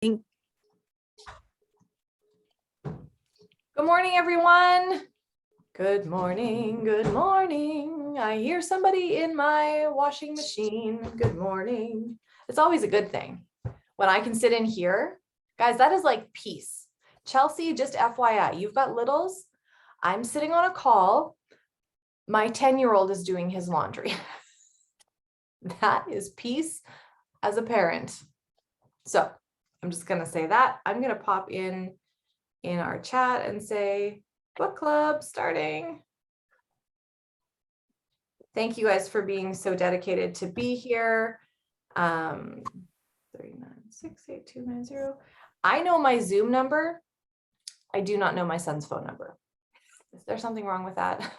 Good morning, everyone. Good morning. Good morning. I hear somebody in my washing machine. Good morning. It's always a good thing when I can sit in here. Guys, that is like peace. Chelsea, just FYI, you've got littles. I'm sitting on a call. My 10-year-old is doing his laundry. That is peace as a parent. So I'm just going to say that. I'm going to pop in our chat and say book club starting. Thank you guys for being so dedicated to be here. 3968290. I know my Zoom number. I do not know my son's phone number. Is there something wrong with that?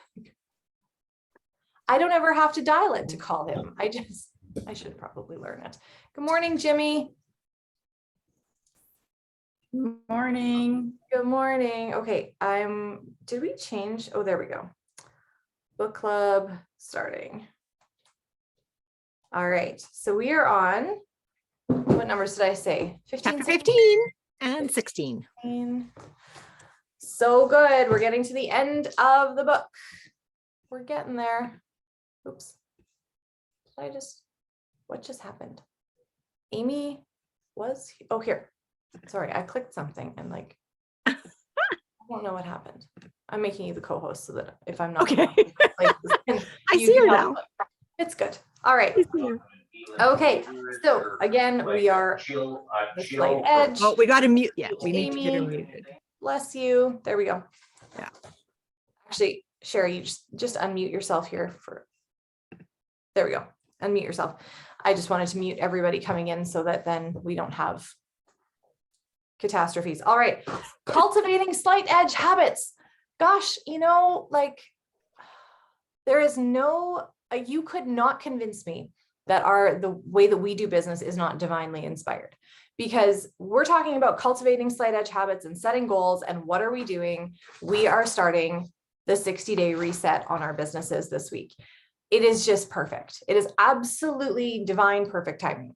I don't ever have to dial it to call him. I should probably learn it. Good morning, Jimmy. Good morning. Good morning. Okay, did we change? Oh, there we go. Book club starting. All right, so we are on, what numbers did I say? 15, Chapter 15 and 16. So good. We're getting to the end of the book. We're getting there. Oops. What just happened? Amy was, oh, here. Sorry, I clicked something and I don't know what happened. I'm making you the co-host so that if I'm not, okay. I see her now. It's good. All right. Okay. So again, we are the Slight Edge. Oh, we got to mute. Yeah, we need Amy, to get her muted. Bless you. There we go. Yeah. Actually, Sherry, you just unmute yourself here there we go. Unmute yourself. I just wanted to mute everybody coming in so that then we don't have catastrophes. All right. Cultivating slight edge habits. Gosh, there is you could not convince me that the way that we do business is not divinely inspired, because we're talking about cultivating slight edge habits and setting goals. And what are we doing? We are starting the 60-day reset on our businesses this week. It is just perfect. It is absolutely divine, perfect timing.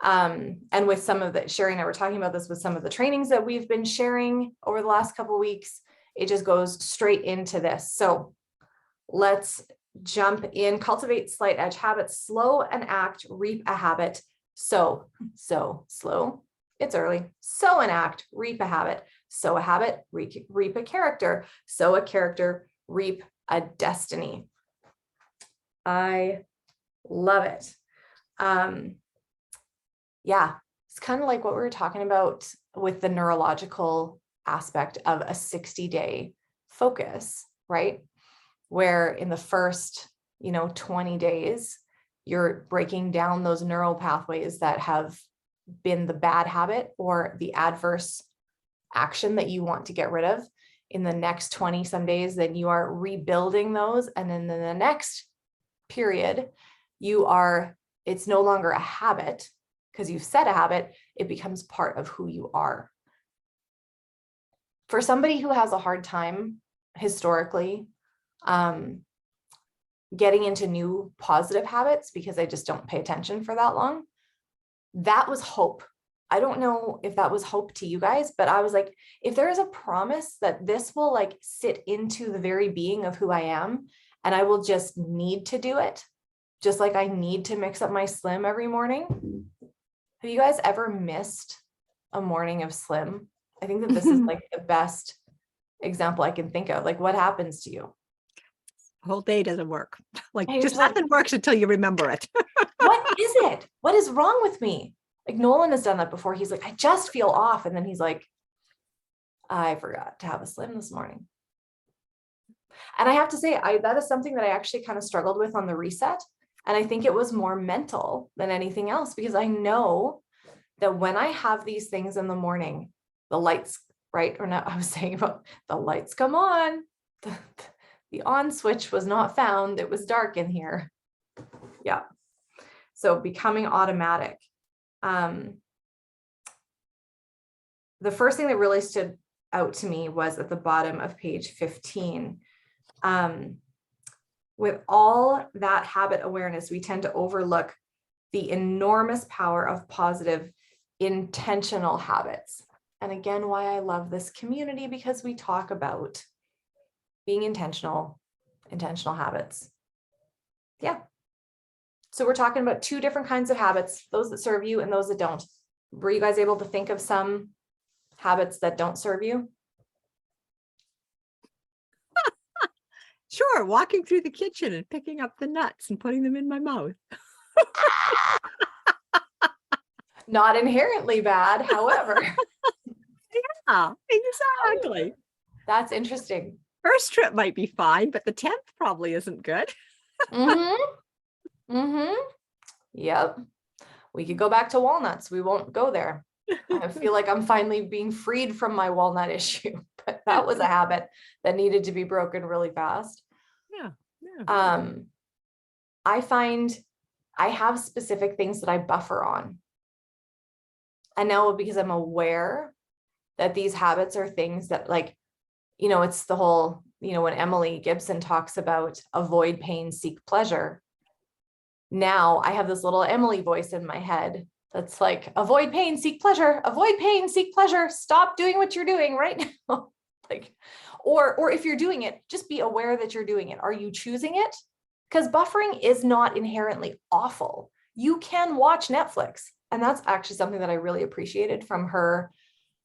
And with some of Sherry and I were talking about this with some of the trainings that we've been sharing over the last couple of weeks, it just goes straight into this. So let's jump in. Cultivate slight edge habits, slow an act, reap a habit. So slow, it's early. Sow an act, reap a habit. Sow a habit, reap a character. Sow a character, reap a destiny. I love it. Yeah, it's kind of like what we were talking about with the neurological aspect of a 60-day focus, right? Where in the first, 20 days, you're breaking down those neural pathways that have been the bad habit or the adverse action that you want to get rid of. In the next 20 some days, then you are rebuilding those. And then in the next period, it's no longer a habit because you've set a habit, it becomes part of who you are. For somebody who has a hard time historically getting into new positive habits because I just don't pay attention for that long, that was hope. I don't know if that was hope to you guys, but I was like, if there is a promise that this will sit into the very being of who I am, and I will just need to do it, just like I need to mix up my Slim every morning. Have you guys ever missed a morning of Slim? I think that this is the best example I can think of. What happens to you? The whole day doesn't work. Nothing works until you remember it. What is it? What is wrong with me? Nolan has done that before. He's like, I just feel off. And then he's like, I forgot to have a Slim this morning. And I have to say, that is something that I actually kind of struggled with on the reset. And I think it was more mental than anything else, because I know that when I have these things in the morning, the lights, right? Or not, I was saying about the lights come on. The on switch was not found. It was dark in here. Yeah. So becoming automatic. The first thing that really stood out to me was at the bottom of page 15. With all that habit awareness, we tend to overlook the enormous power of positive intentional habits. And again, why I love this community, because we talk about being intentional habits. Yeah. So we're talking about 2 different kinds of habits, those that serve you and those that don't. Were you guys able to think of some habits that don't serve you? Sure, walking through the kitchen and picking up the nuts and putting them in my mouth. Not inherently bad, however. Yeah, exactly. That's interesting. First trip might be fine, but the 10th probably isn't good. Mm-hmm. Mm-hmm. Yep. We could go back to walnuts. We won't go there. I feel like I'm finally being freed from my walnut issue, but that was a habit that needed to be broken really fast. Yeah. Yeah. I find I have specific things that I buffer on. I know, because I'm aware that these habits are things that, like, you know, it's the whole, you know, when Emily Gibson talks about avoid pain, seek pleasure. Now I have this little Emily voice in my head that's like, avoid pain, seek pleasure, avoid pain, seek pleasure, stop doing what you're doing right now. Like, or if you're doing it, just be aware that you're doing it. Are you choosing it? Because buffering is not inherently awful. You can watch Netflix. And that's actually something that I really appreciated from her,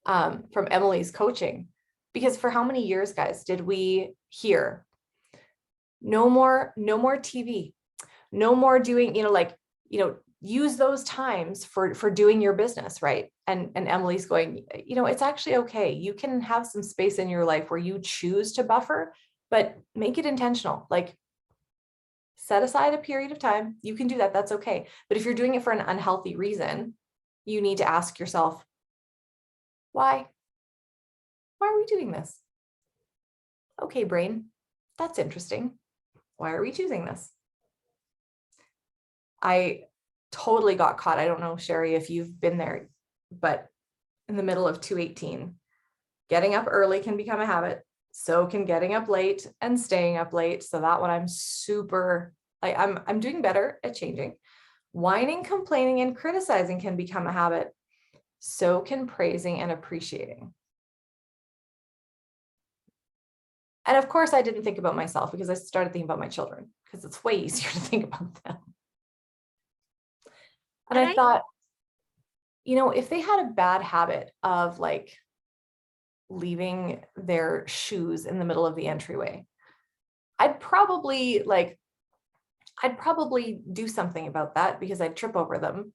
from Emily's coaching. Because for how many years, guys, did we hear no more TV, no more doing, you know, like, you know, use those times for doing your business, right? And Emily's going, you know, it's actually okay. You can have some space in your life where you choose to buffer, but make it intentional. Like, set aside a period of time. You can do that. That's okay. But if you're doing it for an unhealthy reason, you need to ask yourself, why? Why are we doing this? Okay, brain, that's interesting. Why are we choosing this? I totally got caught. I don't know, Sherry, if you've been there, but in the middle of 218, getting up early can become a habit. So can getting up late and staying up late. So that one I'm super, I'm doing better at changing. Whining, complaining, and criticizing can become a habit. So can praising and appreciating. And of course, I didn't think about myself, because I started thinking about my children, because it's way easier to think about them. And I thought, you know, if they had a bad habit of like leaving their shoes in the middle of the entryway, I'd probably do something about that, because I'd trip over them.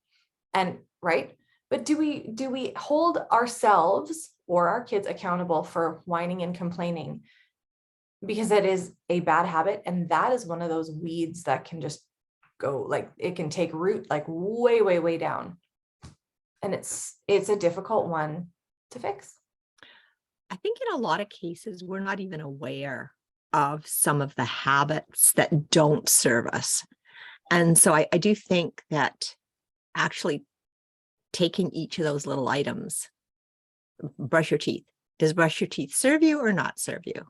And right. But do we hold ourselves or our kids accountable for whining and complaining? Because it is a bad habit. And that is one of those weeds that can just go, like, it can take root, like way, way, way down. And it's a difficult one to fix. I think in a lot of cases, we're not even aware of some of the habits that don't serve us. And so I do think that actually taking each of those little items, brush your teeth. Does brush your teeth serve you or not serve you?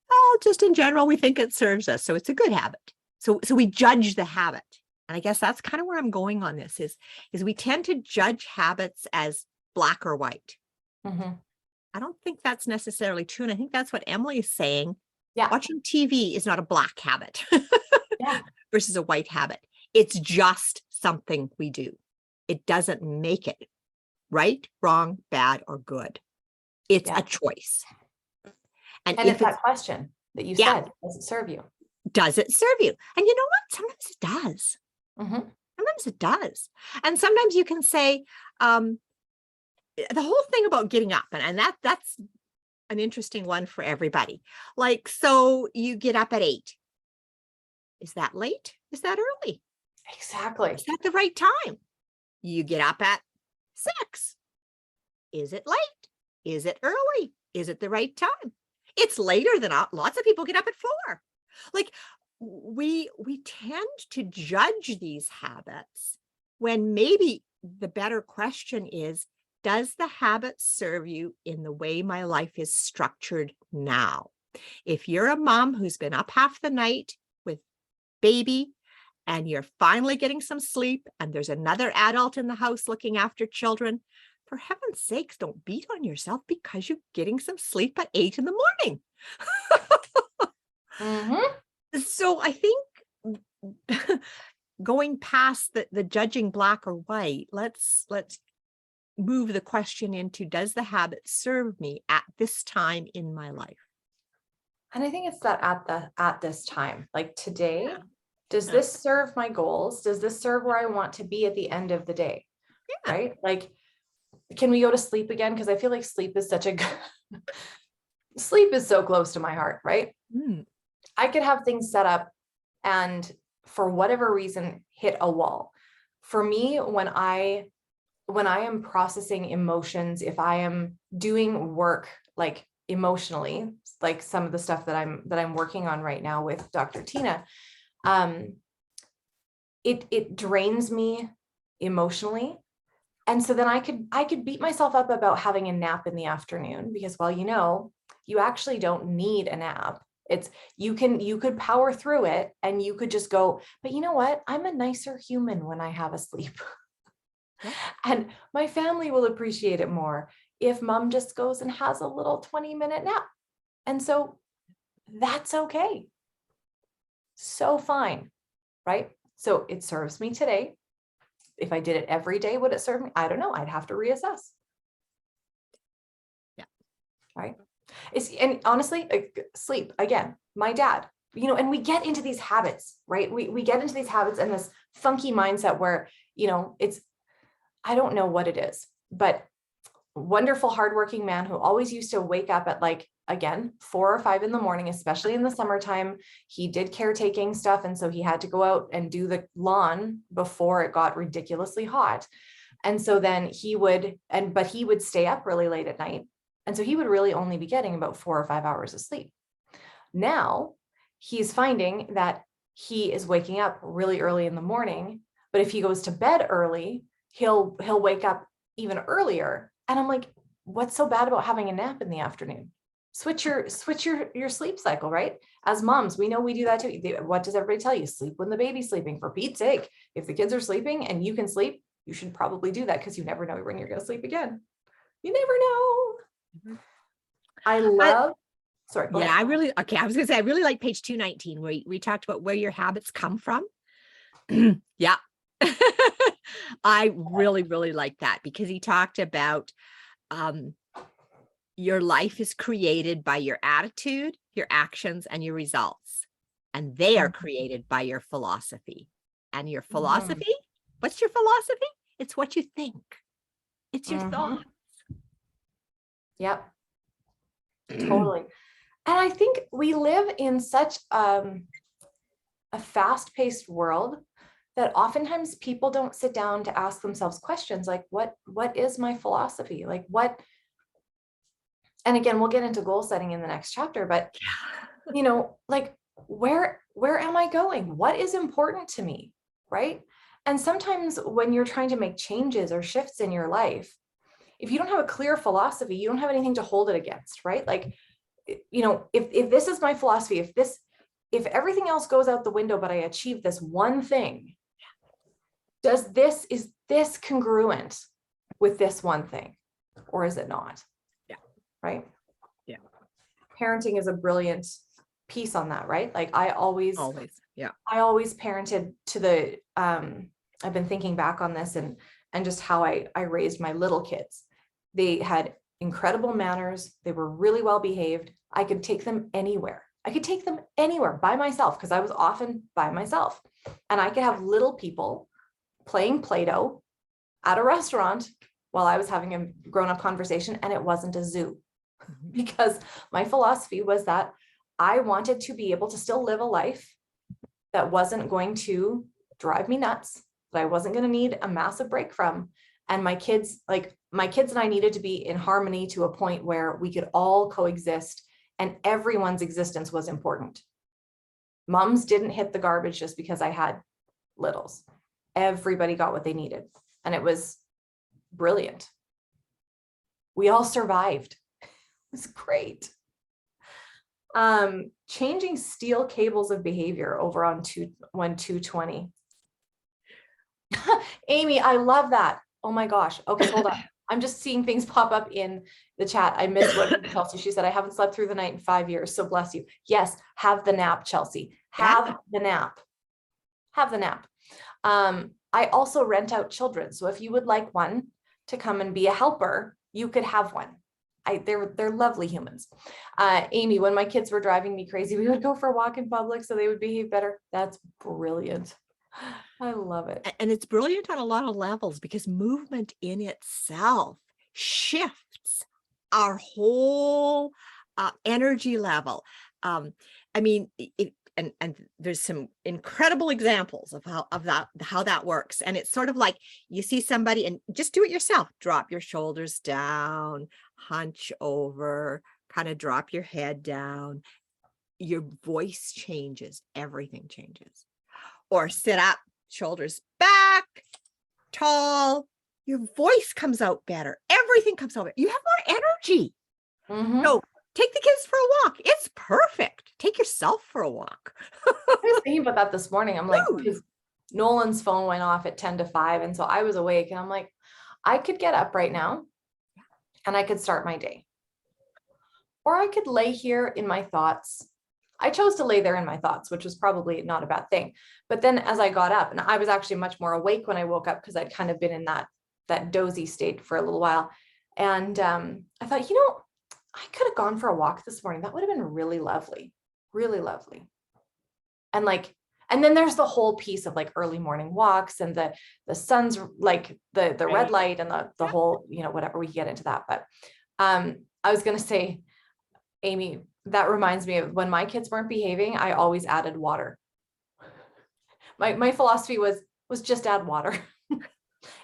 Well, just in general, we think it serves us. So it's a good habit. So we judge the habit. And I guess that's kind of where I'm going on this is we tend to judge habits as black or white. Mm-hmm. I don't think that's necessarily true. And I think that's what Emily is saying. Yeah. Watching TV is not a black habit Yeah. versus a white habit. It's just something we do. It doesn't make it right, wrong, bad, or good. It's a choice. And if it's that question that you said, does it serve you? Does it serve you? And you know what? Sometimes it does. Mm-hmm. Sometimes it does. And sometimes you can say, the whole thing about getting up, and that's an interesting one for everybody. Like, so you get up at 8. Is that late? Is that early? Exactly. Is that the right time? You get up at 6. Is it late? Is it early? Is it the right time? It's later than lots of people get up at 4. Like, we tend to judge these habits when maybe the better question is, does the habit serve you in the way my life is structured now? If you're a mom who's been up half the night with baby and you're finally getting some sleep, and there's another adult in the house looking after children, for heaven's sakes, don't beat on yourself because you're getting some sleep at 8 in the morning. So I think going past the judging black or white, let's move the question into, does the habit serve me at this time in my life? And I think it's that at this time, like today, Yeah. does Yeah. this serve my goals? Does this serve where I want to be at the end of the day? Yeah. Right? Like, can we go to sleep again? Because I feel like sleep is such a sleep is so close to my heart, right? Mm. I could have things set up and for whatever reason hit a wall. For me, when I am processing emotions, if I am doing work like emotionally, like some of the stuff that I'm working on right now with Dr. Tina, it drains me emotionally. And so then I could beat myself up about having a nap in the afternoon because, well, you actually don't need a nap. It's you could power through it and you could just go, but you know what? I'm a nicer human when I have a sleep. Yeah. And my family will appreciate it more if mom just goes and has a little 20-minute nap. And so that's okay. So fine, right? So it serves me today. If I did it every day, would it serve me? I don't know. I'd have to reassess. Yeah. Right. And honestly, sleep again, my dad, and we get into these habits, right? We get into these habits and this funky mindset where, I don't know what it is, but wonderful, hardworking man who always used to wake up at again, 4 or 5 in the morning, especially in the summertime. He did caretaking stuff. And so he had to go out and do the lawn before it got ridiculously hot. And so then but he would stay up really late at night. And so he would really only be getting about 4 or 5 hours of sleep. Now he's finding that he is waking up really early in the morning, but if he goes to bed early, he'll wake up even earlier. And I'm like, what's so bad about having a nap in the afternoon? Switch your sleep cycle, right? As moms, we know we do that too. What does everybody tell you? Sleep when the baby's sleeping. For Pete's sake, if the kids are sleeping and you can sleep, you should probably do that because you never know when you're going to sleep again. You never know. Mhm. I love, sorry, go Yeah, ahead. I was gonna say, I really like page 219 where we talked about where your habits come from. Yeah. I really, really like that because he talked about your life is created by your attitude, your actions, and your results. And they are created by your philosophy. And your philosophy, what's your philosophy? It's what you think. It's your thought. Yep. Totally. And I think we live in such a fast-paced world that oftentimes people don't sit down to ask themselves questions like, what is my philosophy? Like what, and again, we'll get into goal setting in the next chapter, but like where am I going? What is important to me? Right. And sometimes when you're trying to make changes or shifts in your life, if you don't have a clear philosophy, you don't have anything to hold it against, right? Like, if this is my philosophy, if everything else goes out the window, but I achieve this one thing, is this congruent with this one thing, or is it not? Yeah. Right. Yeah. Parenting is a brilliant piece on that, right? Like I always parented to the, I've been thinking back on this and just how I raised my little kids. They had incredible manners. They were really well behaved. I could take them anywhere. By myself because I was often by myself. And I could have little people playing Play-Doh at a restaurant while I was having a grown-up conversation, and it wasn't a zoo. Because my philosophy was that I wanted to be able to still live a life that wasn't going to drive me nuts, that I wasn't going to need a massive break from. And my kids and I needed to be in harmony to a point where we could all coexist and everyone's existence was important. Moms didn't hit the garbage just because I had littles. Everybody got what they needed. And it was brilliant. We all survived. It was great. Changing steel cables of behavior over on 220. Amy, I love that. Oh my gosh. Okay, hold on. I'm just seeing things pop up in the chat. I missed what Chelsea, she said, I haven't slept through the night in 5 years. So bless you. Yes, have the nap, Chelsea. Have the nap. Have the nap. I also rent out children. So if you would like one to come and be a helper, you could have one. They're lovely humans. Amy, when my kids were driving me crazy, we would go for a walk in public so they would behave better. That's brilliant. I love it. And it's brilliant on a lot of levels because movement in itself shifts our whole energy level. I mean, and there's some incredible examples of how that works. And it's sort of like you see somebody and just do it yourself. Drop your shoulders down, hunch over, kind of drop your head down. Your voice changes, everything changes. Or sit up, shoulders back, tall, your voice comes out better. Everything comes out better. You have more energy. So take the kids for a walk. It's perfect. Take yourself for a walk. I was thinking about that this morning. I'm like, because Nolan's phone went off at 10 to 5. And so I was awake and I'm like, I could get up right now and I could start my day. Or I could lay here in my thoughts. I chose to lay there in my thoughts, which was probably not a bad thing. But then as I got up, and I was actually much more awake when I woke up because I'd kind of been in that dozy state for a little while. And I thought, I could have gone for a walk this morning. That would have been really lovely, really lovely. And then there's the whole piece of like early morning walks and the sun's like the red light and the whole, whatever, we can get into that. But I was going to say, Amy, that reminds me of when my kids weren't behaving, I always added water. My philosophy was just add water.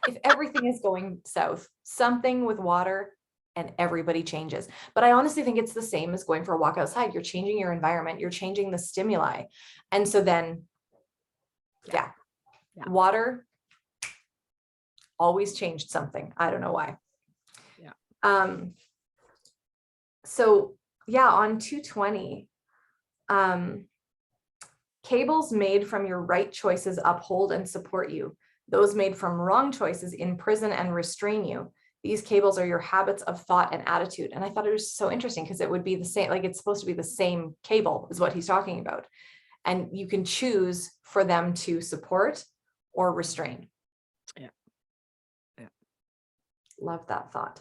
If everything is going south, something with water and everybody changes. But I honestly think it's the same as going for a walk outside. You're changing your environment, you're changing the stimuli. And so then, water always changed something. I don't know why. So on 220, cables made from your right choices uphold and support you. Those made from wrong choices imprison and restrain you. These cables are your habits of thought and attitude. And I thought it was so interesting because it would be the same, like it's supposed to be the same cable is what he's talking about. And you can choose for them to support or restrain. Yeah. Love that thought.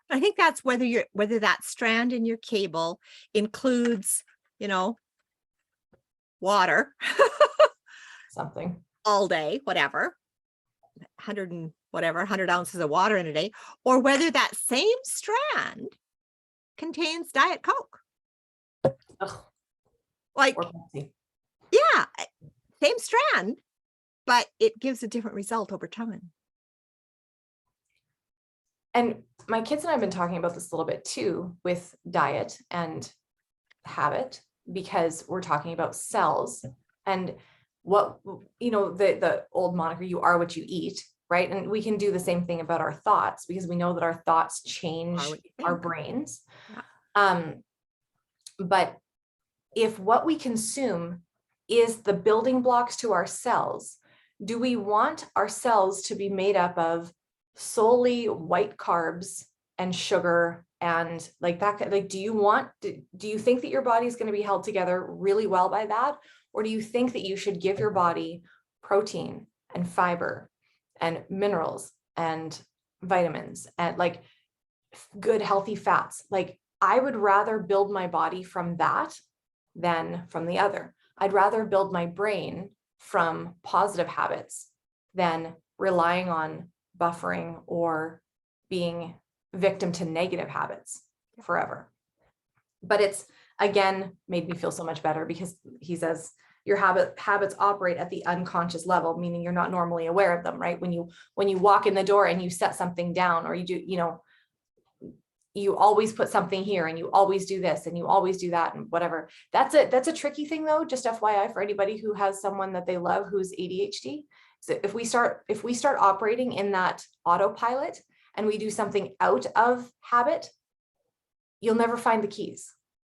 I think that's whether that strand in your cable includes, water Something all day, whatever, 100 ounces of water in a day, or whether that same strand contains Diet Coke. Ugh. Like, yeah, same strand, but it gives a different result over time. And my kids and I have been talking about this a little bit too with diet and habit, because we're talking about cells and what, the old moniker, you are what you eat, right? And we can do the same thing about our thoughts because we know that our thoughts change our brains. Yeah. But if what we consume is the building blocks to our cells, do we want our cells to be made up of solely white carbs and sugar and like that? Like, do you think that your body is going to be held together really well by that? Or do you think that you should give your body protein and fiber and minerals and vitamins and like good healthy fats? Like, I would rather build my body from that than from the other. I'd rather build my brain from positive habits than relying on buffering or being victim to negative habits forever. But it's, again, made me feel so much better because he says your habits operate at the unconscious level, meaning you're not normally aware of them, right? When you walk in the door and you set something down, or you do, you always put something here and you always do this and you always do that and whatever. That's a tricky thing though, just FYI for anybody who has someone that they love who's ADHD. So if we start operating in that autopilot and we do something out of habit, you'll never find the keys.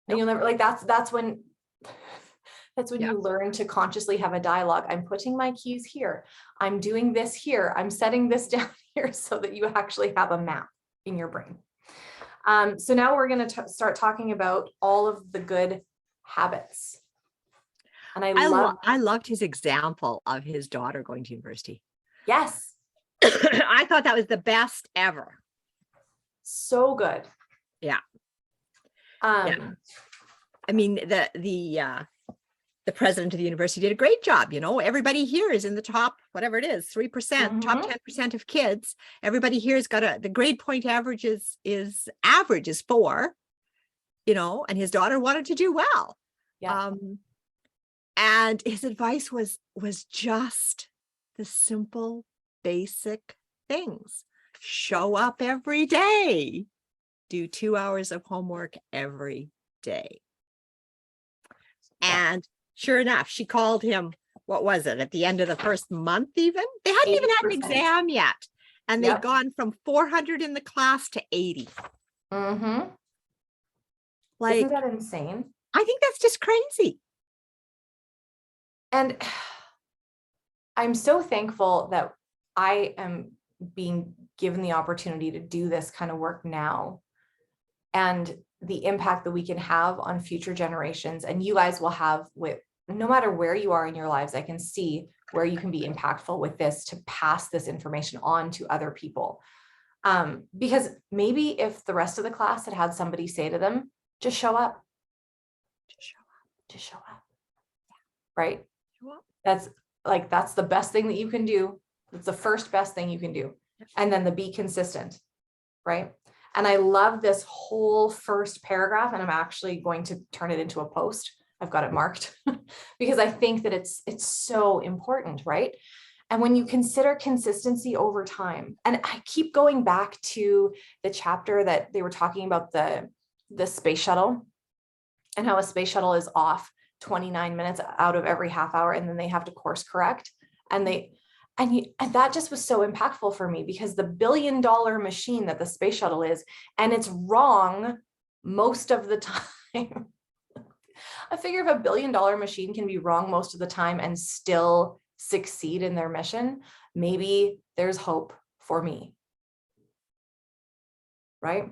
And you'll never, like, that's when Yeah. you learn to consciously have a dialogue. I'm putting my keys here. I'm doing this here. I'm setting this down here so that you actually have a map in your brain. So now we're going to start talking about all of the good habits. And I loved his example of his daughter going to university. Yes. I thought that was the best ever. So good. Yeah. Yeah. I mean, the president of the university did a great job. You know, everybody here is in the top, whatever it is, 3%, top 10% of kids. Everybody here has got the grade point average is 4, you know, and his daughter wanted to do well. Yeah. And his advice was just the simple, basic things. Show up every day. Do 2 hours of homework every day. And sure enough, she called him, what was it, at the end of the first month even? They hadn't even had an 80%. exam yet. And they'd gone from 400 in the class to 80. Like, isn't that insane? I think that's just crazy. And I'm so thankful that I am being given the opportunity to do this kind of work now, and the impact that we can have on future generations. And you guys will have, with no matter where you are in your lives, I can see where you can be impactful with this to pass this information on to other people. Because maybe if the rest of the class had somebody say to them, just show up. Just show up. Right? That's the best thing that you can do. It's the first best thing you can do. And then be consistent, right? And I love this whole first paragraph, and I'm actually going to turn it into a post. I've got it marked because I think that it's so important, right? And when you consider consistency over time, and I keep going back to the chapter that they were talking about the space shuttle, and how a space shuttle is off 29 minutes out of every half hour, and then they have to course correct. And that just was so impactful for me, because the billion-dollar machine that the space shuttle is, and it's wrong most of the time. I figure if a billion-dollar machine can be wrong most of the time and still succeed in their mission, maybe there's hope for me. Right?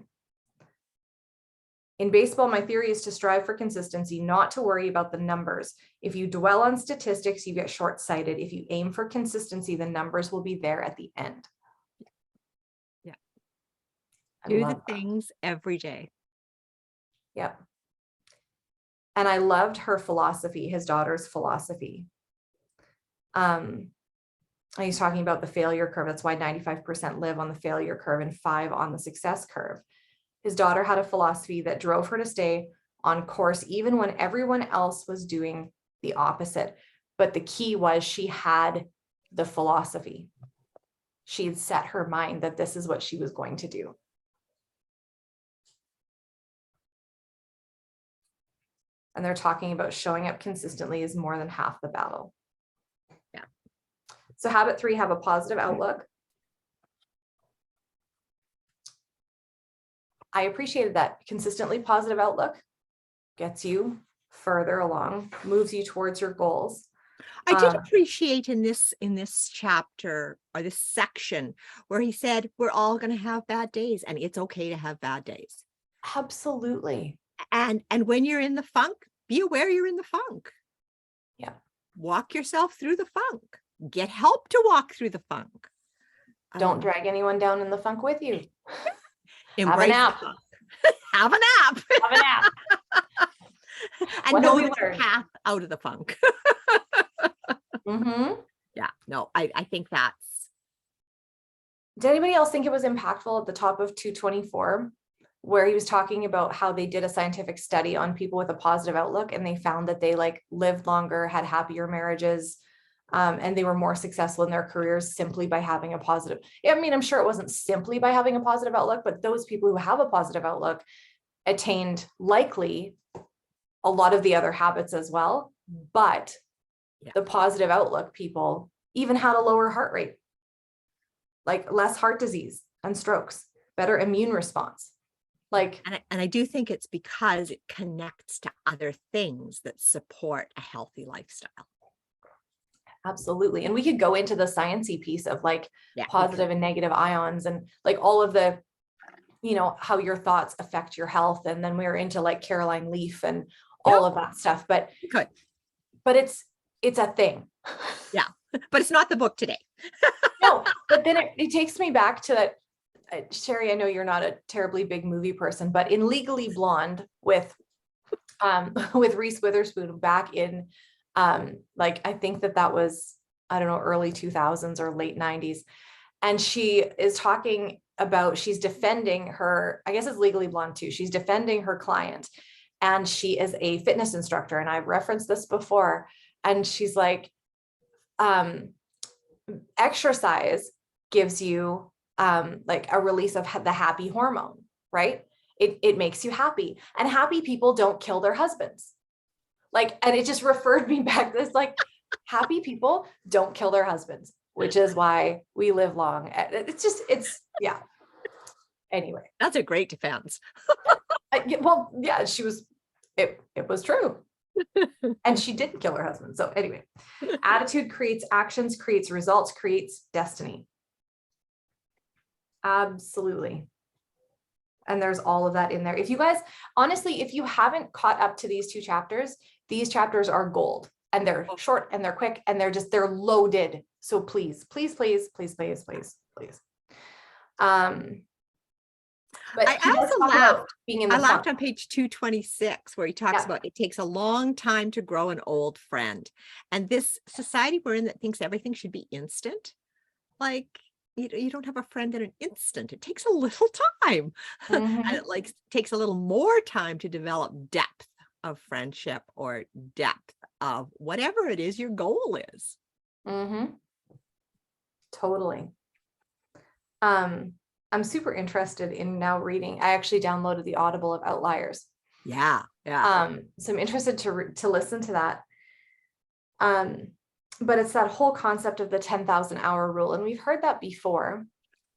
In baseball, my theory is to strive for consistency, not to worry about the numbers. If you dwell on statistics, you get short-sighted. If you aim for consistency, the numbers will be there at the end. Yeah. Do the things every day. Yep. And I loved her philosophy, his daughter's philosophy. He's talking about the failure curve. That's why 95% live on the failure curve and 5 on the success curve. His daughter had a philosophy that drove her to stay on course, even when everyone else was doing the opposite. But the key was she had the philosophy. She had set her mind that this is what she was going to do. And they're talking about showing up consistently is more than half the battle. Yeah. So habit 3, have a positive outlook. I appreciated that. Consistently positive outlook gets you further along, moves you towards your goals. I did appreciate in this chapter, or this section, where he said we're all going to have bad days, and it's okay to have bad days. Absolutely. And when you're in the funk, be aware you're in the funk. Yeah. Walk yourself through the funk. Get help to walk through the funk. Don't drag anyone down in the funk with you. Have a nap. Have a nap. Have a nap. And know the path out of the funk. Yeah, no, I think that's. Did anybody else think it was impactful at the top of 224, where he was talking about how they did a scientific study on people with a positive outlook, and they found that they lived longer, had happier marriages, and they were more successful in their careers simply by having a positive. I mean, I'm sure it wasn't simply by having a positive outlook, but those people who have a positive outlook attained likely a lot of the other habits as well. But the positive outlook people even had a lower heart rate, like less heart disease and strokes, better immune response. Like, And I do think it's because it connects to other things that support a healthy lifestyle. absolutely. And we could go into the sciencey piece of like Yeah, we positive could. and negative ions and like all of the, how your thoughts affect your health. And then we're into like Caroline Leaf and all Yeah, of that stuff. But we could. it's a thing. Yeah, but it's not the book today. No, but then it takes me back to that. Sherry, I know you're not a terribly big movie person, but in Legally Blonde with with Reese Witherspoon back in like I think that was, I don't know, early 2000s or late 90s. And she is talking about, she's defending her, I guess it's Legally Blonde too. She's defending her client and she is a fitness instructor. And I've referenced this before. And she's like, exercise gives you like a release of the happy hormone, right? It makes you happy, and happy people don't kill their husbands. Like, and it just referred me back to this, like, happy people don't kill their husbands, which is why we live long. Yeah. Anyway, That's a great defense. well, yeah, it was true. And she didn't kill her husband. So anyway, attitude creates actions, creates results, creates destiny. Absolutely. And there's all of that in there. If you guys, honestly, if you haven't caught up to these these chapters are gold, and they're short and they're quick and they're loaded. So please, please, please, please, please, please, please. But I also laughed. Being in the I laughed fun. on page 226, where he talks about it takes a long time to grow an old friend. And this society we're in that thinks everything should be instant, like you don't have a friend in an instant. It takes a little time. And it like takes a little more time to develop depth of friendship or depth of whatever it is your goal is. Totally. I'm super interested in now reading. I actually downloaded the Audible of Outliers. Yeah. So I'm interested to listen to that. But it's that whole concept of the 10,000 hour rule. And we've heard that before.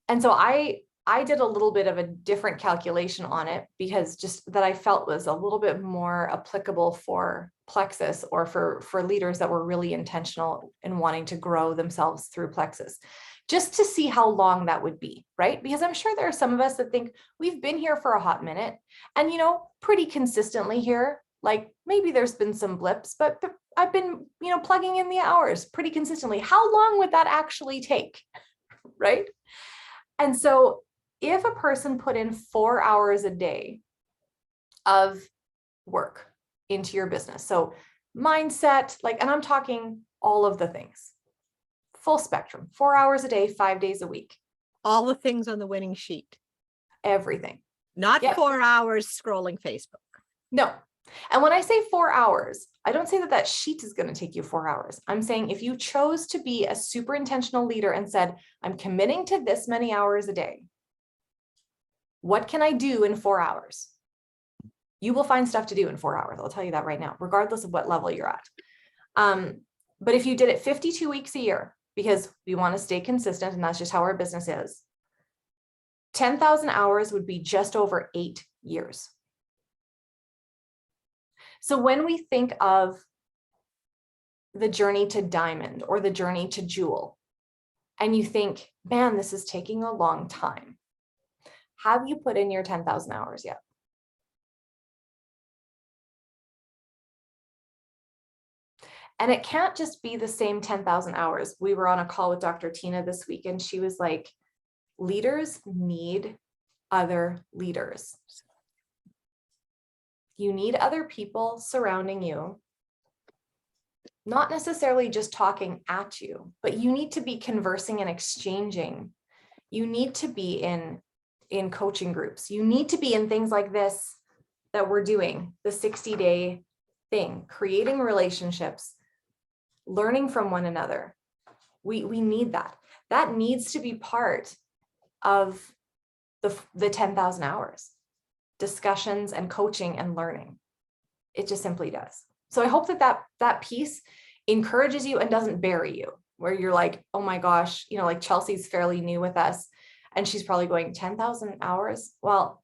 And so I did a little bit of a different calculation on it, because just that I felt was a little bit more applicable for Plexus, or for leaders that were really intentional in wanting to grow themselves through Plexus, just to see how long that would be, right? Because I'm sure there are some of us that think we've been here for a hot minute and, pretty consistently here. Like maybe there's been some blips, but I've been, plugging in the hours pretty consistently. How long would that actually take, right? And so if a person put in 4 hours a day of work into your business, so mindset, and I'm talking all of the things, full spectrum, 4 hours a day, 5 days a week. All the things on the winning sheet. Everything. Not 4 hours scrolling Facebook. No. And when I say 4 hours, I don't say that sheet is going to take you 4 hours. I'm saying if you chose to be a super intentional leader and said, I'm committing to this many hours a day, what can I do in 4 hours? You will find stuff to do in 4 hours. I'll tell you that right now, regardless of what level you're at. But if you did it 52 weeks a year, because we want to stay consistent, and that's just how our business is, 10,000 hours would be just over 8 years. So when we think of the journey to diamond or the journey to jewel, and you think, man, this is taking a long time, have you put in your 10,000 hours yet? And it can't just be the same 10,000 hours. We were on a call with Dr. Tina this week, and she was like, leaders need other leaders. You need other people surrounding you, not necessarily just talking at you, but you need to be conversing and exchanging. You need to be in coaching groups. You need to be in things like this that we're doing, the 60-day thing, creating relationships, learning from one another. We need that. That needs to be part of the 10,000 hours. Discussions and coaching and learning. It just simply does. So I hope that piece encourages you and doesn't bury you, where you're like, oh my gosh, like Chelsea's fairly new with us and she's probably going 10,000 hours. Well,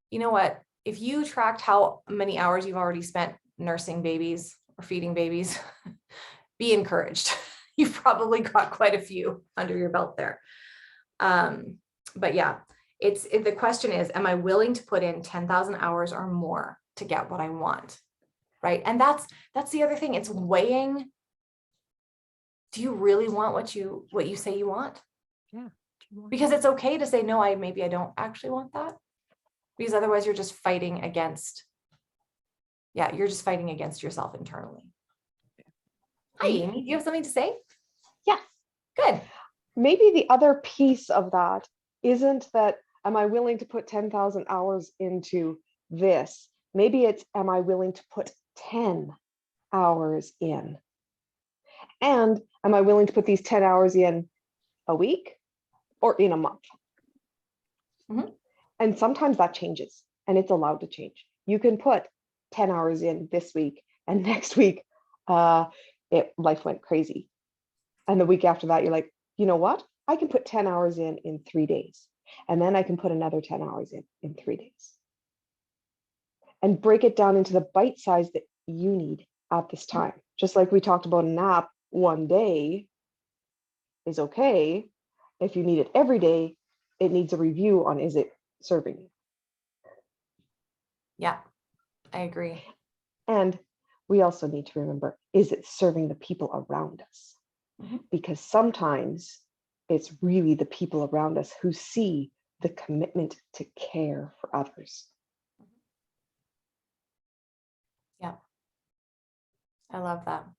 you know what? If you tracked how many hours you've already spent nursing babies or feeding babies, be encouraged. You've probably got quite a few under your belt there. But yeah, the question is, am I willing to put in 10,000 hours or more to get what I want? Right. And that's the other thing. It's weighing. Do you really want what you say you want? Yeah. Because it's okay to say, no, maybe I don't actually want that. Because otherwise you're just fighting against, you're just fighting against yourself internally. Hi, Amy, do you have something to say? Yeah. Good. Maybe the other piece of that isn't that, am I willing to put 10,000 hours into this? Maybe it's, am I willing to put 10 hours in? And am I willing to put these 10 hours in a week or in a month? Mhm. And sometimes that changes, and it's allowed to change. You can put 10 hours in this week, and next week, life went crazy. And the week after that, you're like, you know what? I can put 10 hours in 3 days. And then I can put another 10 hours in 3 days. And break it down into the bite size that you need at this time. Just like we talked about a nap, one day is okay. If you need it every day, it needs a review on, is it serving you? Yeah, I agree. And we also need to remember, is it serving the people around us? Mhm. Because sometimes it's really the people around us who see the commitment to care for others. Yeah, I love that.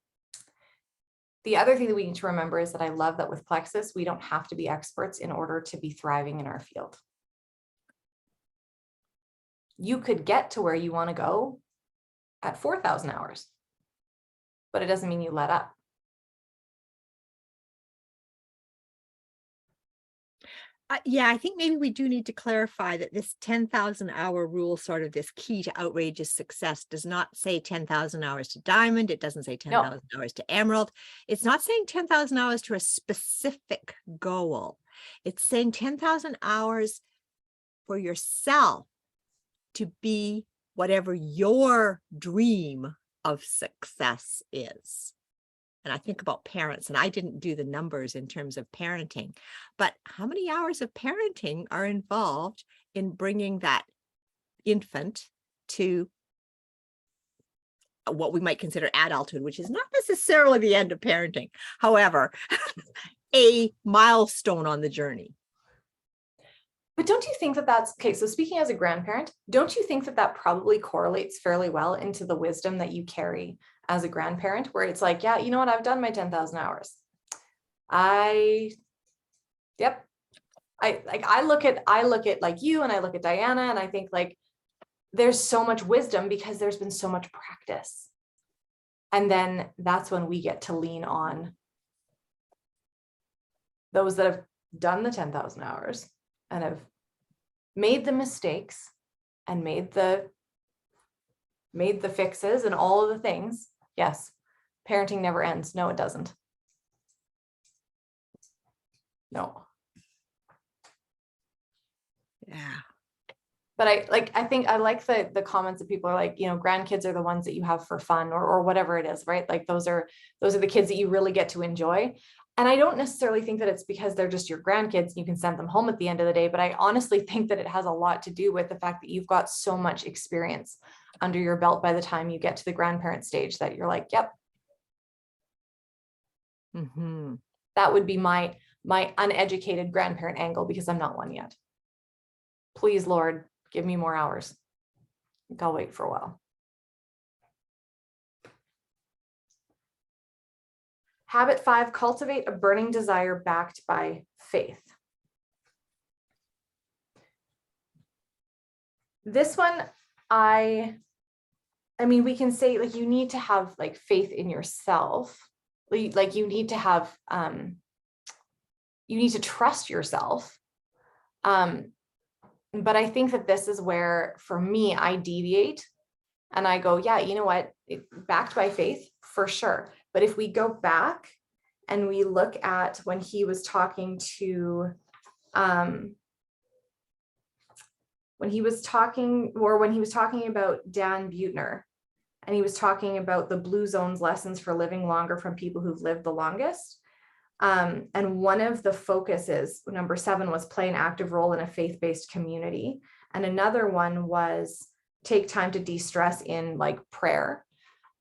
The other thing that we need to remember is that I love that with Plexus, we don't have to be experts in order to be thriving in our field. You could get to where you want to go at 4,000 hours, but it doesn't mean you let up. Yeah, I think maybe we do need to clarify that this 10,000 hour rule, sort of this key to outrageous success, does not say 10,000 hours to diamond. It doesn't say 10,000 hours to emerald. It's not saying 10,000 hours to a specific goal. It's saying 10,000 hours for yourself to be whatever your dream of success is. And I think about parents, and I didn't do the numbers in terms of parenting, but how many hours of parenting are involved in bringing that infant to what we might consider adulthood, which is not necessarily the end of parenting. However, a milestone on the journey. But don't you think that that's okay? So speaking as a grandparent, don't you think that that probably correlates fairly well into the wisdom that you carry as a grandparent, where it's like, yeah, you know what? I've done my 10,000 hours. I look at like you, and I look at Diana, and I think like there's so much wisdom because there's been so much practice. And then that's when we get to lean on those that have done the 10,000 hours and have made the mistakes and made the fixes and all of the things. Yes, parenting never ends. No, it doesn't. No. Yeah. But I think I like the comments that people are like, you know, grandkids are the ones that you have for fun or whatever it is, right? Like those are the kids that you really get to enjoy. And I don't necessarily think that it's because they're just your grandkids, you can send them home at the end of the day, but I honestly think that it has a lot to do with the fact that you've got so much experience under your belt by the time you get to the grandparent stage that you're like, yep. Mm-hmm. That would be my uneducated grandparent angle, because I'm not one yet. Please, Lord, give me more hours. I'll wait for a while. Habit 5, cultivate a burning desire backed by faith. This one, I mean, we can say like you need to have like faith in yourself. Like you need to have, you need to trust yourself. But I think that this is where, for me, I deviate and I go, yeah, you know what? Backed by faith, for sure. But if we go back and we look at when he was talking to when he was talking about Dan Buettner, and he was talking about the Blue Zones lessons for living longer from people who've lived the longest. And one of the focuses, number 7, was play an active role in a faith-based community. And another one was take time to de-stress in like prayer.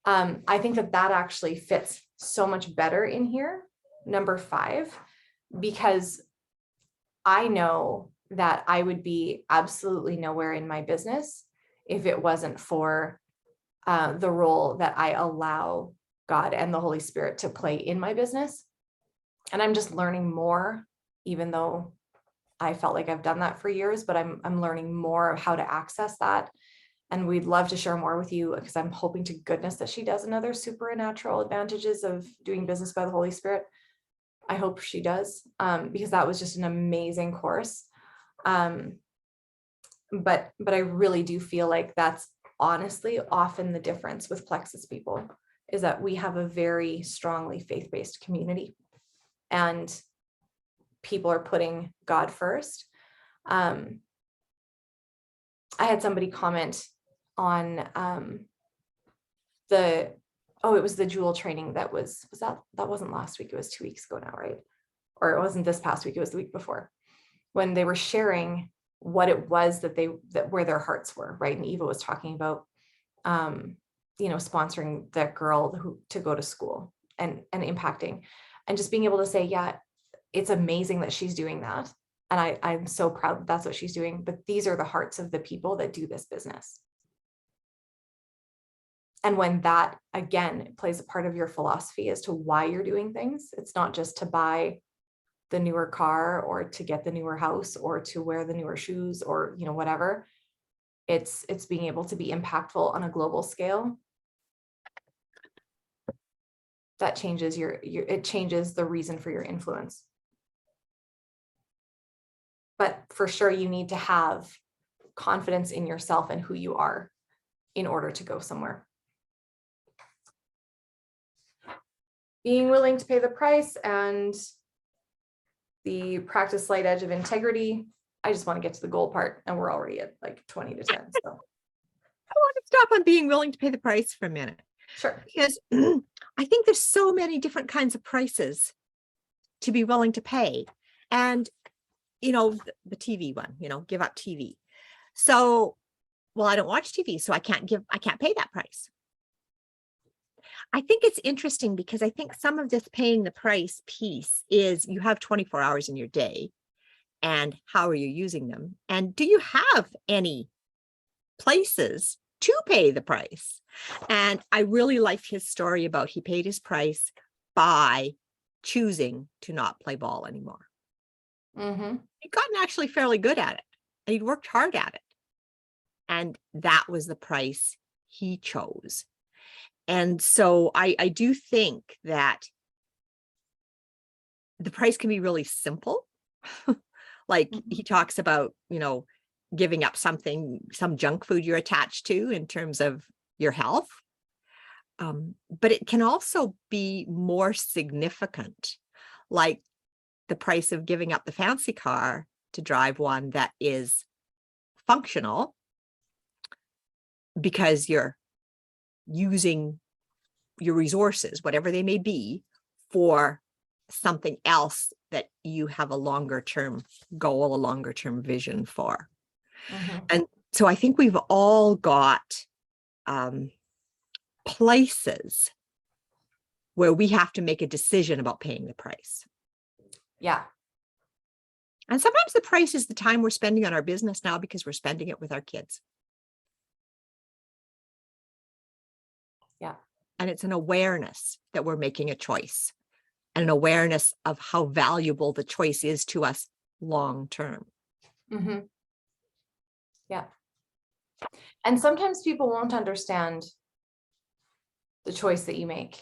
I think that actually fits so much better in here, number 5, because I know that I would be absolutely nowhere in my business if it wasn't for the role that I allow God and the Holy Spirit to play in my business. And I'm just learning more, even though I felt like I've done that for years, but I'm learning more of how to access that. And we'd love to share more with you, because I'm hoping to goodness that she does another supernatural advantages of doing business by the Holy Spirit. I hope she does, because that was just an amazing course. But I really do feel like that's honestly often the difference with Plexus people, is that we have a very strongly faith-based community, and people are putting God first. I had somebody comment on it was the Jewel training that that wasn't last week, it was 2 weeks ago now, right? Or it wasn't this past week, it was the week before, when they were sharing what it was that where their hearts were, right? And Eva was talking about sponsoring that girl to go to school and impacting, and just being able to say, yeah, it's amazing that she's doing that, and I'm so proud that that's what she's doing, but these are the hearts of the people that do this business. And when that, again, plays a part of your philosophy as to why you're doing things, it's not just to buy the newer car or to get the newer house or to wear the newer shoes or, whatever. It's being able to be impactful on a global scale. That changes it changes the reason for your influence. But for sure, you need to have confidence in yourself and who you are in order to go somewhere. Being willing to pay the price and the practice slight edge of integrity. I just want to get to the goal part, and we're already at like 20 to 10. So I want to stop on being willing to pay the price for a minute. sure. Because I think there's so many different kinds of prices to be willing to pay. And, the TV one, give up TV. So, well, I don't watch TV, so I can't pay that price. I think it's interesting because I think some of this paying the price piece is you have 24 hours in your day, and how are you using them? And do you have any places to pay the price? And I really liked his story about he paid his price by choosing to not play ball anymore. Mm-hmm. He'd gotten actually fairly good at it, and he'd worked hard at it. And that was the price he chose. And so I do think that the price can be really simple. Like he talks about, giving up some junk food you're attached to in terms of your health. But it can also be more significant, like the price of giving up the fancy car to drive one that is functional, because you're using your resources, whatever they may be, for something else that you have a longer term goal, a longer term vision for. Mm-hmm. And so I think we've all got places where we have to make a decision about paying the price. Yeah. And sometimes the price is the time we're spending on our business now, because we're spending it with our kids. Yeah. And it's an awareness that we're making a choice, and an awareness of how valuable the choice is to us long term. Mm-hmm. Yeah. And sometimes people won't understand the choice that you make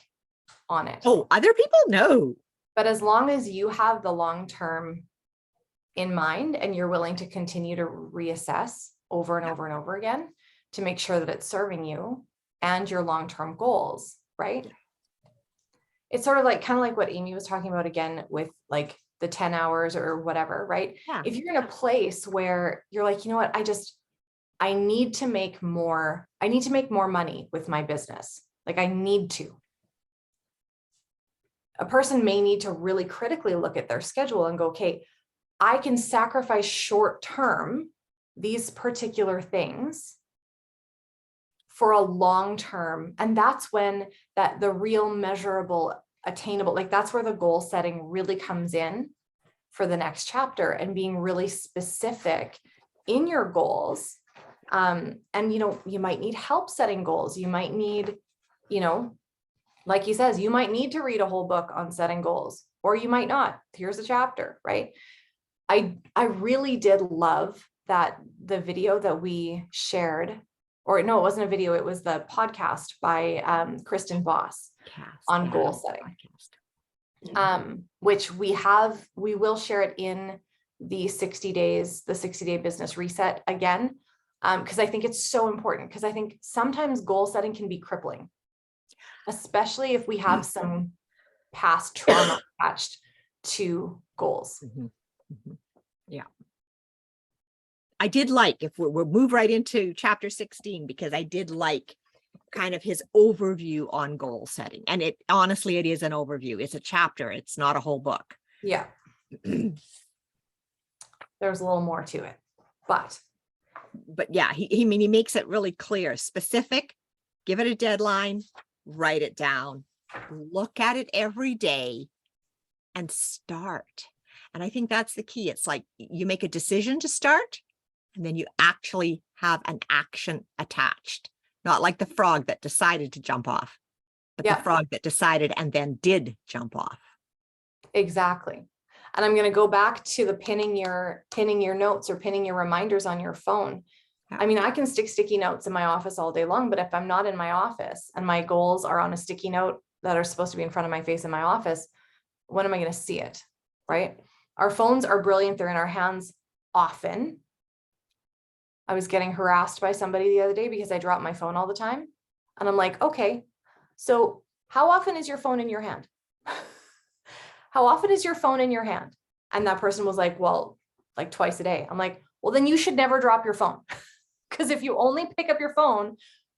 on it. Oh, other people? No. But as long as you have the long term in mind, and you're willing to continue to reassess over and over and over again to make sure that it's serving you and your long-term goals, right? It's sort of like kind of like what Amy was talking about again with like the 10 hours or whatever, right? Yeah. If you're in a place where you're like, you know what, I need to make more money with my business. Like I need to. A person may need to really critically look at their schedule and go, okay, I can sacrifice short term these particular things for a long term. And that's when the real measurable, attainable, like that's where the goal setting really comes in for the next chapter, and being really specific in your goals. And, you might need help setting goals. You might need, like he says, you might need to read a whole book on setting goals, or you might not. Here's a chapter, right? I really did love that the video that we shared, or no, it wasn't a video, it was the podcast by Kristen Voss on goal setting. Which we will share it in the 60 day business reset again. Because I think it's so important, because I think sometimes goal setting can be crippling, especially if we have some past trauma attached to goals. Yeah. I did like, if we'll move right into chapter 16, because I did like kind of his overview on goal setting. And it honestly, it is an overview. It's a chapter. It's not a whole book. Yeah. There's a little more to it, but yeah, he makes it really clear, specific, give it a deadline, write it down, look at it every day and start. And I think that's the key. It's like you make a decision to start, and then you actually have an action attached, not like the frog that decided to jump off, but the frog that decided and then did jump off. Exactly. And I'm going to go back to the pinning your notes or pinning your reminders on your phone. Yeah. I mean, I can stick sticky notes in my office all day long, but if I'm not in my office and my goals are on a sticky note that are supposed to be in front of my face in my office, when am I going to see it? Right? Our phones are brilliant. They're in our hands often. I was getting harassed by somebody the other day because I drop my phone all the time. And I'm like, okay, so how often is your phone in your hand? How often is your phone in your hand? And that person was like, well, like twice a day. I'm like, well, then you should never drop your phone. Because if you only pick up your phone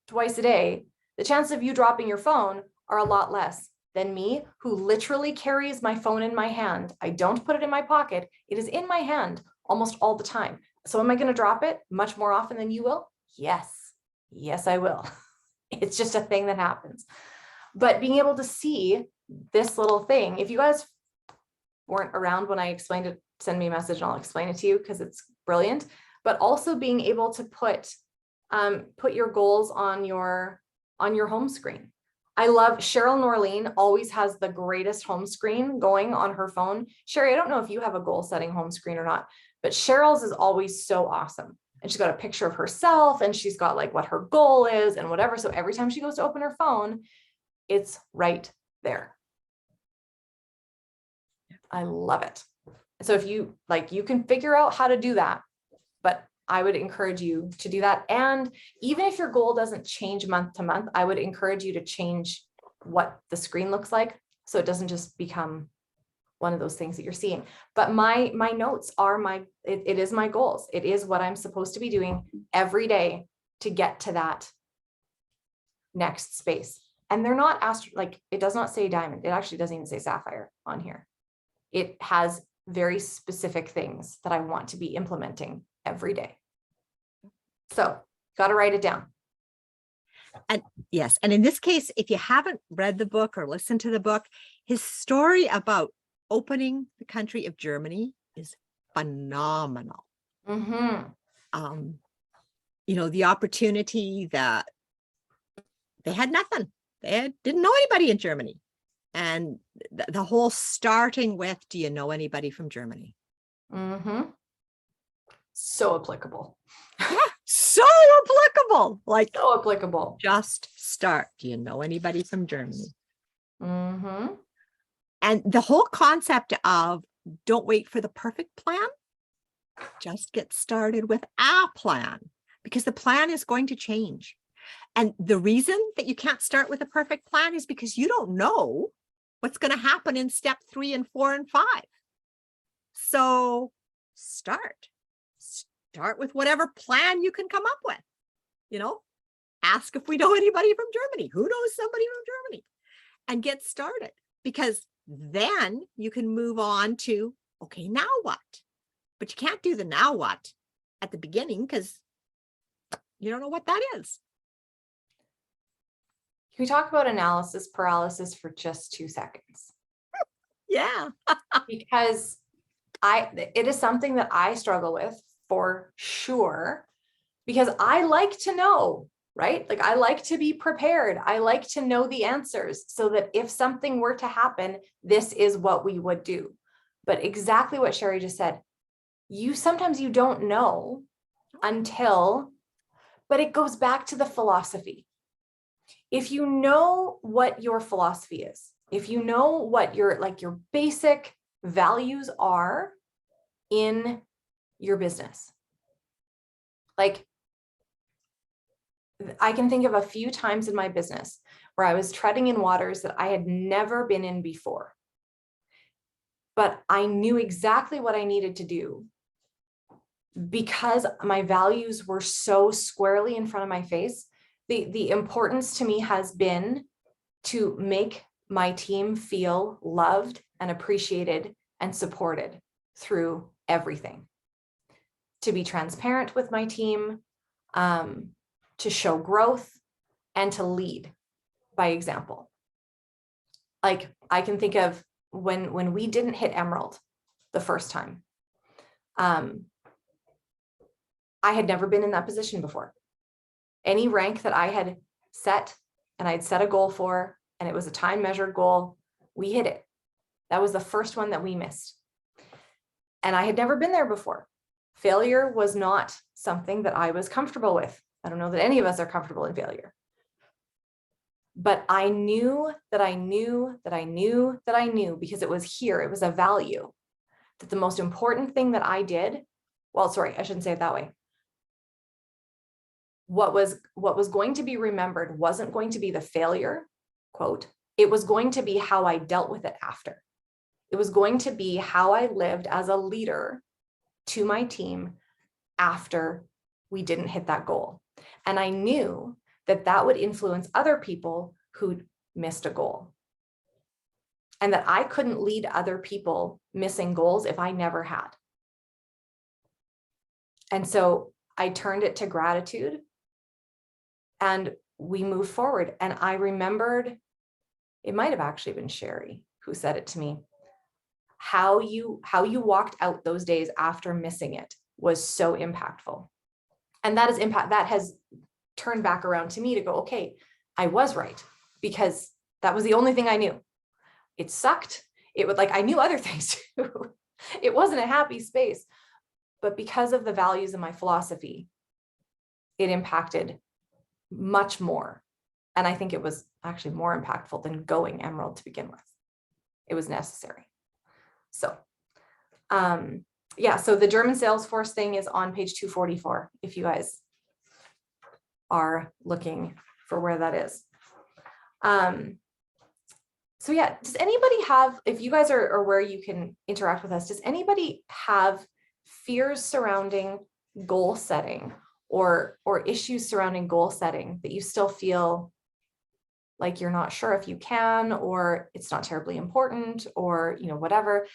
twice a day, the chances of you dropping your phone are a lot less than me, who literally carries my phone in my hand. I don't put it in my pocket. It is in my hand almost all the time. So am I going to drop it much more often than you will? Yes. Yes, I will. It's just a thing that happens. But being able to see this little thing, if you guys weren't around when I explained it, send me a message and I'll explain it to you because it's brilliant. But also being able to put your goals on your home screen. I love Cheryl Norleen always has the greatest home screen going on her phone. Sherry, I don't know if you have a goal setting home screen or not, but Cheryl's is always so awesome. And she's got a picture of herself and she's got like what her goal is and whatever. So every time she goes to open her phone, it's right there. I love it. So if you like, you can figure out how to do that, but I would encourage you to do that. And even if your goal doesn't change month to month, I would encourage you to change what the screen looks like, so it doesn't just become one of those things that you're seeing. But my notes are it is my goals. It is what I'm supposed to be doing every day to get to that next space. And they're not like, it does not say diamond. It actually doesn't even say sapphire on here. It has very specific things that I want to be implementing every day. So got to write it down. And yes, and in this case, if you haven't read the book or listened to the book, his story about opening the country of Germany is phenomenal. Mm-hmm. The opportunity that they had nothing. Didn't know anybody in Germany. And the whole starting with, do you know anybody from Germany? Mm-hmm. So applicable. Yeah, so applicable. Like, so applicable. Just start. Do you know anybody from Germany? Mm-hmm. And the whole concept of don't wait for the perfect plan. Just get started with a plan, because the plan is going to change. And the reason that you can't start with a perfect plan is because you don't know what's going to happen in step 3 and 4 and 5. So start start with whatever plan you can come up with. You know, ask if we know anybody from Germany. Who knows somebody from Germany? And get started, because then you can move on to, okay, now what? But you can't do the now what at the beginning because you don't know what that is. Can we talk about analysis paralysis for just 2 seconds? Yeah. Because it is something that I struggle with for sure, because I like to know, right? Like I like to be prepared. I like to know the answers so that if something were to happen, this is what we would do. But exactly what Sherry just said, sometimes you don't know until, but it goes back to the philosophy. If you know what your philosophy is, if you know what your basic values are in your business, like I can think of a few times in my business where I was treading in waters that I had never been in before, but I knew exactly what I needed to do because my values were so squarely in front of my face. The importance to me has been to make my team feel loved and appreciated and supported through everything. To be transparent with my team, to show growth, and to lead by example. Like I can think of when we didn't hit Emerald the first time. I had never been in that position before. Any rank that I had set and I'd set a goal for, and it was a time measured goal, we hit it. That was the first one that we missed. And I had never been there before. Failure was not something that I was comfortable with. I don't know that any of us are comfortable in failure. But I knew that I knew that I knew that I knew, because it was here, it was a value, that the most important thing that I did, well, sorry, I shouldn't say it that way. What was going to be remembered wasn't going to be the failure, quote, it was going to be how I dealt with it after. It was going to be how I lived as a leader to my team after we didn't hit that goal. And I knew that that would influence other people who missed a goal. And that I couldn't lead other people missing goals if I never had. And so I turned it to gratitude and we moved forward. And I remembered, it might have actually been Sherry who said it to me, how you walked out those days after missing it was so impactful. And that has turned back around to me to go, okay, I was right, because that was the only thing I knew. It sucked. It would I knew other things too. It wasn't a happy space, but because of the values of my philosophy, it impacted much more. And I think it was actually more impactful than going Emerald to begin with. It was necessary. So, yeah, so the German Salesforce thing is on page 244, if you guys are looking for where that is. So yeah, does anybody have, if you guys are where you can interact with us, does anybody have fears surrounding goal setting or issues surrounding goal setting that you still feel like you're not sure if you can, or it's not terribly important, or whatever?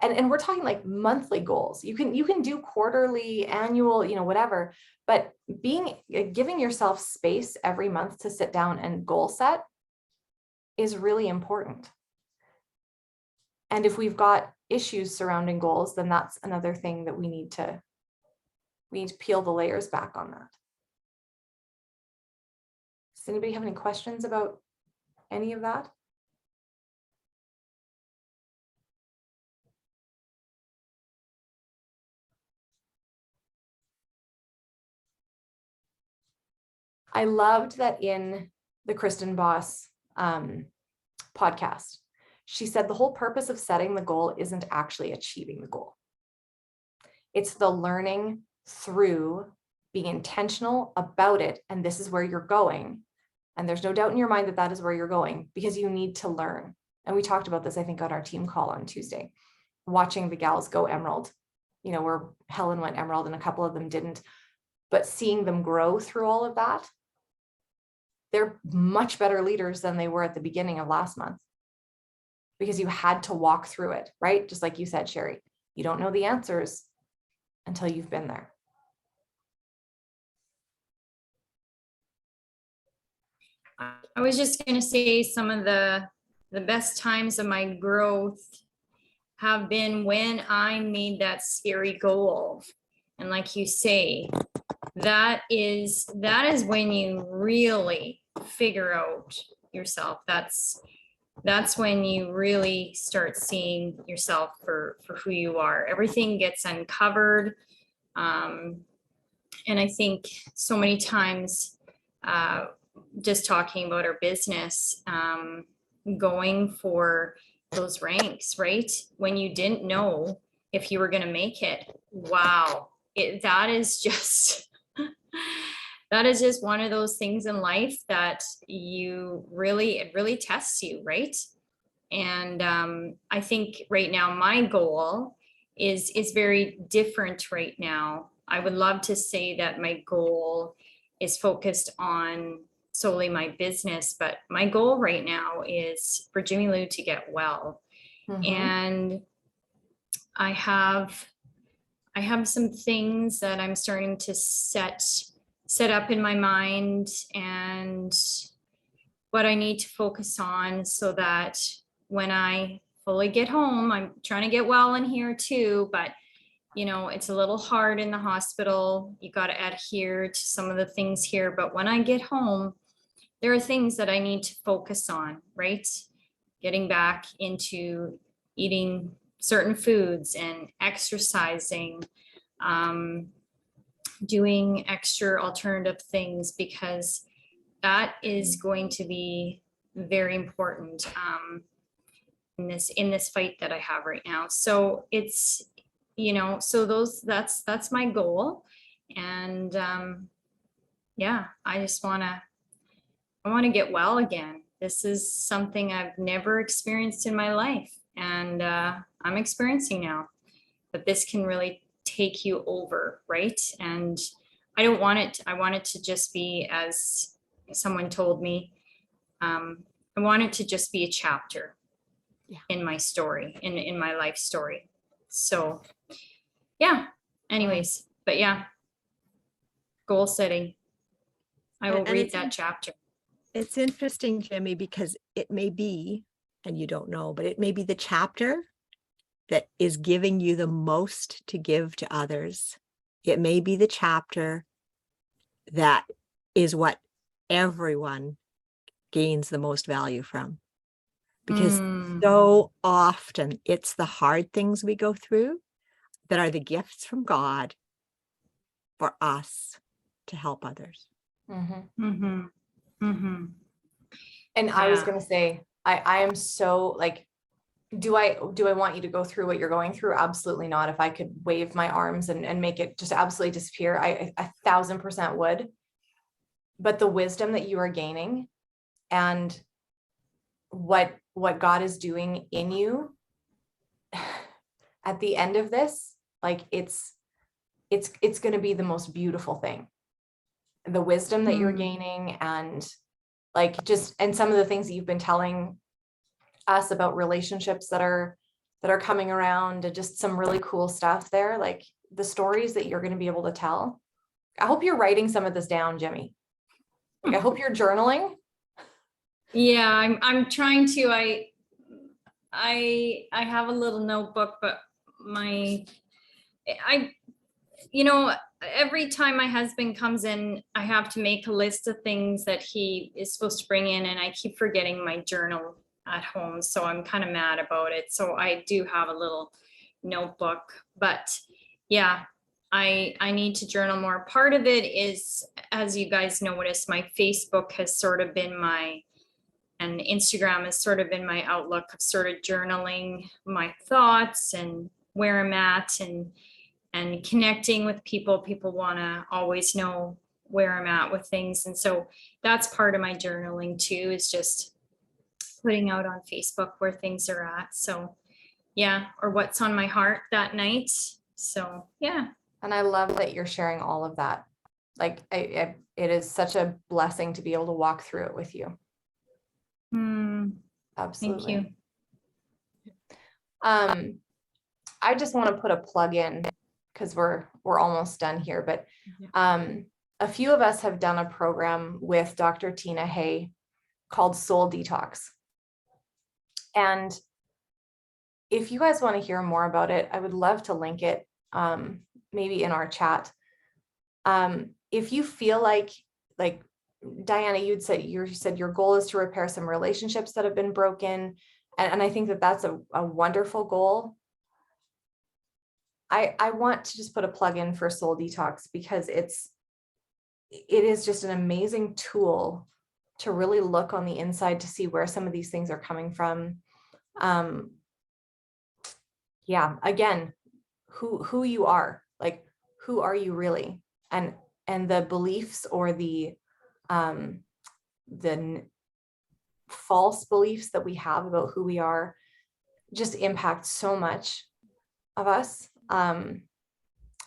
And we're talking like monthly goals. You can do quarterly, annual, whatever, but giving yourself space every month to sit down and goal set is really important. And if we've got issues surrounding goals, then that's another thing that we need to peel the layers back on that. Does anybody have any questions about any of that? I loved that in the Kristen Boss podcast, she said the whole purpose of setting the goal isn't actually achieving the goal. It's the learning through being intentional about it. And this is where you're going. And there's no doubt in your mind that that is where you're going, because you need to learn. And we talked about this, I think, on our team call on Tuesday, watching the gals go Emerald. you know, where Helen went Emerald and a couple of them didn't, but seeing them grow through all of that, they're much better leaders than they were at the beginning of last month, because you had to walk through it, right? Just like you said, Sherry, you don't know the answers until you've been there. I was just going to say some of the best times of my growth have been when I made that scary goal. And like you say, that is when you really figure out yourself. That's when you really start seeing yourself for who you are. Everything gets uncovered. And I think so many times, just talking about our business, going for those ranks, right? When you didn't know if you were going to make it. Wow. That is just one of those things in life that it really tests you, right? And I think right now my goal is very different right now. I would love to say that my goal is focused on solely my business, but my goal right now is for Jimmy Lou to get well. And I have some things that I'm starting to set up in my mind and what I need to focus on, so that when I fully get home, I'm trying to get well in here too, but you know, it's a little hard in the hospital. You got to adhere to some of the things here, but when I get home, there are things that I need to focus on, right? Getting back into eating certain foods and exercising, doing extra alternative things, because that is going to be very important in this fight that I have right now. So it's, you know, so that's my goal. And yeah, I want to get well again. This is something I've never experienced in my life, and I'm experiencing now. But this can really take you over, right? And I don't want it. I want it to just be, as someone told me, I want it to just be a chapter in my story, in my life story. So, yeah. Anyways, but yeah, goal setting. I will read that chapter. It's interesting, Jimmy, because it may be, and you don't know, but it may be the chapter that is giving you the most to give to others. It may be the chapter that is what everyone gains the most value from. Because so often it's the hard things we go through that are the gifts from God for us to help others. And I was going to say, I am so like, do I want you to go through what you're going through? Absolutely not. If I could wave my arms and make it just absolutely disappear, I 1000% would. But the wisdom that you are gaining and what God is doing in you at the end of this, like it's going to be the most beautiful thing. The wisdom that you're gaining, and like and some of the things that you've been telling us about relationships that are coming around, and just some really cool stuff there, like the stories that you're going to be able to tell. I hope you're writing some of this down, Jimmy. Like, I hope you're journaling. Yeah, I'm trying to. I have a little notebook, but you know, every time my husband comes in, I have to make a list of things that he is supposed to bring in, and I keep forgetting my journal at home. So I'm kind of mad about it. So I do have a little notebook, but yeah, I need to journal more. Part of it is, as you guys noticed, my Facebook has sort of been and Instagram has sort of been my outlook of sort of journaling my thoughts and where I'm at, and connecting with people. People want to always know where I'm at with things. And so that's part of my journaling too, is just putting out on Facebook where things are at. So yeah, or what's on my heart that night. So, yeah. And I love that you're sharing all of that. Like, it is such a blessing to be able to walk through it with you. Thank Absolutely. you. I just want to put a plug in because we're almost done here, but a few of us have done a program with Dr. Tina Hay called Soul Detox. And if you guys want to hear more about it, I would love to link it maybe in our chat. If you feel like Diana, you said your goal is to repair some relationships that have been broken. And I think that that's a wonderful goal. I want to just put a plug in for Soul Detox because it is just an amazing tool to really look on the inside to see where some of these things are coming from. Yeah, again, who you are, like, who are you really? And the beliefs or the false beliefs that we have about who we are just impact so much of us. I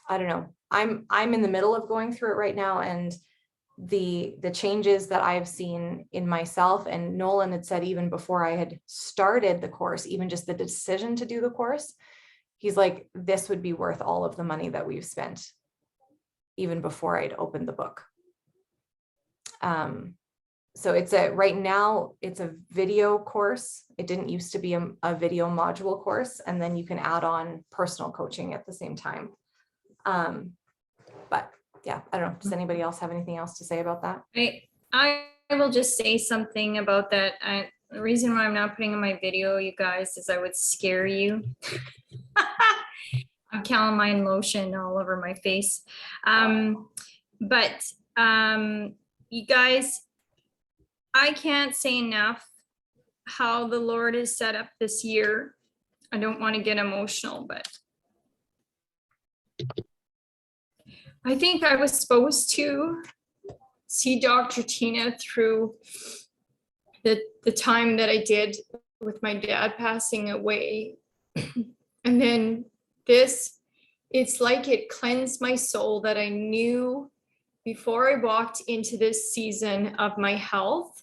don't know. I'm in the middle of going through it right now, and the changes that I've seen in myself, and Nolan had said even before I had started the course, even just the decision to do the course, he's like, this would be worth all of the money that we've spent even before I'd opened the book. So right now it's a video course. It didn't used to be a video module course, and then you can add on personal coaching at the same time. But yeah, I don't know. Does anybody else have anything else to say about that? I will just say something about that. The reason why I'm not putting in my video, you guys, is I would scare you. I'm calamine lotion all over my face. But you guys, I can't say enough how the Lord has set up this year. I don't want to get emotional, but I think I was supposed to see Dr. Tina through the time that I did with my dad passing away. And then it's like it cleansed my soul that I knew before I walked into this season of my health,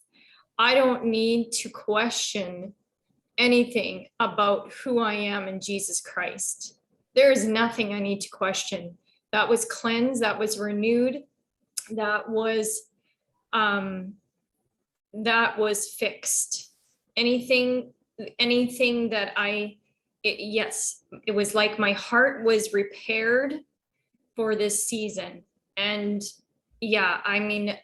I don't need to question anything about who I am in Jesus Christ. There is nothing I need to question. That was cleansed, that was renewed, that was fixed. Anything that yes, it was like my heart was repaired for this season. And yeah, I mean,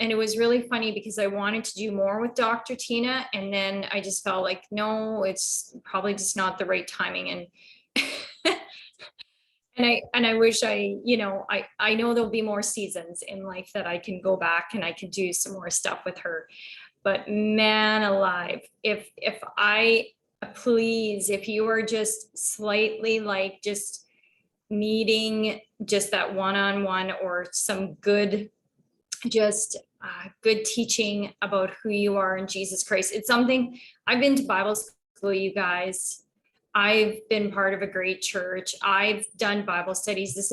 and it was really funny because I wanted to do more with Dr. Tina, and then I just felt like, no, it's probably just not the right timing. And and I wish I know there'll be more seasons in life that I can go back and I can do some more stuff with her. But man alive, if you are just slightly like just needing just that one-on-one or some good teaching about who you are in Jesus Christ. It's something, I've been to Bible school, you guys. I've been part of a great church. I've done Bible studies. This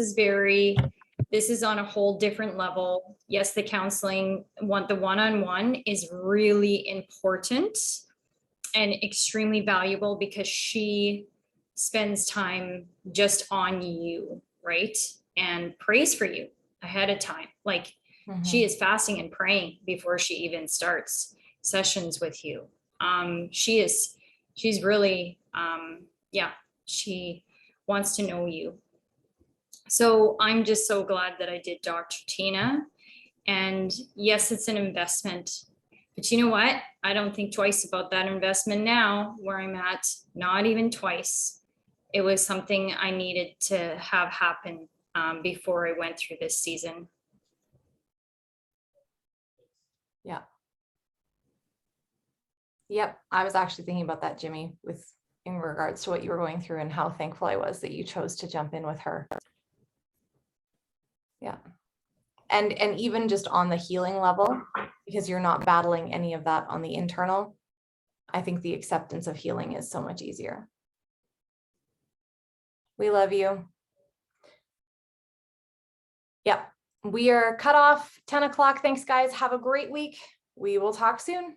is on a whole different level. Yes, the counseling, the one-on-one is really important and extremely valuable because she spends time just on you, right? And prays for you ahead of time. Like, she is fasting and praying before she even starts sessions with you. She's really, she wants to know you. So I'm just so glad that I did Dr. Tina. And yes, it's an investment, but you know what? I don't think twice about that investment now where I'm at, not even twice. It was something I needed to have happen before I went through this season. Yeah. Yep. I was actually thinking about that, Jimmy, in regards to what you were going through and how thankful I was that you chose to jump in with her. Yeah. And even just on the healing level, because you're not battling any of that on the internal, I think the acceptance of healing is so much easier. We love you. Yep. We are cut off 10 o'clock. Thanks, guys. Have a great week. We will talk soon.